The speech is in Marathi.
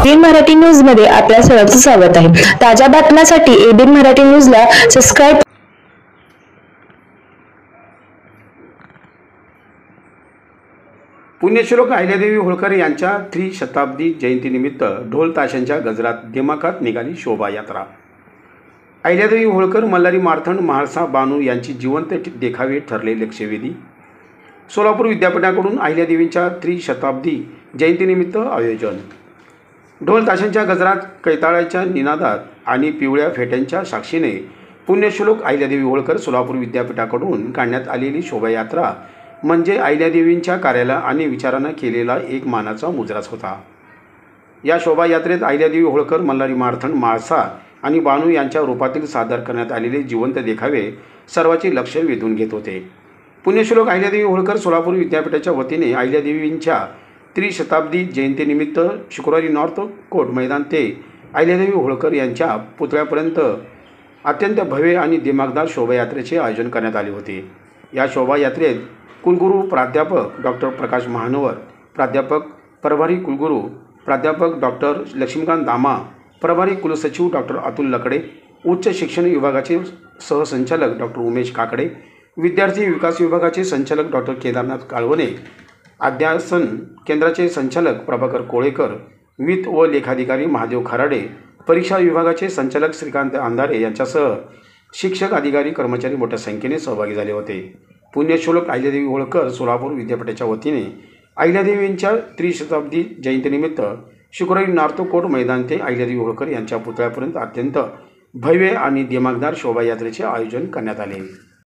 एबीएन मराठी न्यूज मध्ये आपल्या सर्वांचं स्वागत आहे। ताज्या बातम्यांसाठी एबीएन मराठी न्यूजला सबस्क्राइब। पुण्यश्लोक अहिल्यादेवी होळकर यांच्या त्रिशताब्दी जयंतीनिमित्त ढोल ताशांच्या गजरात दिमाखात निघाली शोभायात्रा। अहिल्यादेवी होळकर, मल्हारी मार्तंड, म्हाळसा बानू यांची जिवंत देखावे ठरले लक्षवेधी। सोलापूर विद्यापीठाकडून अहिल्यादेवींच्या त्रिशताब्दी जयंतीनिमित्त आयोजन। ढोल ताशांच्या गजरात, कैताळाच्या निनादात आणि पिवळ्या फेट्यांच्या साक्षीने पुण्यश्लोक अहिल्यादेवी होळकर सोलापूर विद्यापीठाकडून काढण्यात आलेली शोभायात्रा म्हणजे अहिल्यादेवींच्या कार्याला आणि विचारांना केलेला एक मानाचा मुजराच होता। या शोभायात्रेत अहिल्यादेवी होळकर, मल्हारी मार्तंड, म्हाळसा आणि बानू यांच्या रूपातील सादर करण्यात आलेले जिवंत देखावे सर्वांचे लक्ष वेधून घेत होते। पुण्यश्लोक अहिल्यादेवी होळकर सोलापूर विद्यापीठाच्या वतीने अहिल्यादेवींच्या त्रिशताब्दी जयंतीनिमित्त शुक्रवारी नॉर्थ कोर्ट मैदान ते अहिल्यादेवी होळकर यांच्या पुतळ्यापर्यंत अत्यंत भव्य आणि दिमाखदार शोभायात्रेचे आयोजन करण्यात आले होते। या शोभायात्रेत कुलगुरू प्राध्यापक डॉक्टर प्रकाश महानवर, प्राध्यापक प्रभारी कुलगुरू प्राध्यापक डॉक्टर लक्ष्मीकांत दामा, प्रभारी कुलसचिव डॉक्टर अतुल लकडे, उच्च शिक्षण विभागाचे सहसंचालक डॉक्टर उमेश काकडे, विद्यार्थी विकास विभागाचे संचालक डॉक्टर केदारनाथ काळवणे, अध्यासन केंद्राचे संचालक प्रभाकर कोळेकर, वित्त व लेखाधिकारी महादेव खराडे, परीक्षा विभागाचे संचालक श्रीकांत अंधारे यांच्यासह शिक्षक, अधिकारी, कर्मचारी मोठ्या संख्येने सहभागी झाले होते। पुण्यश्लोक अहिल्यादेवी होळकर सोलापूर विद्यापीठाच्या वतीने अहिल्यादेवींच्या त्रिशताब्दी जयंतीनिमित्त शुक्रवारी नॉर्थ कोर्ट मैदान ते अहिल्यादेवी होळकर यांच्या पुतळ्यापर्यंत अत्यंत भव्य आणि दिमाखदार शोभायात्रेचे आयोजन करण्यात आले।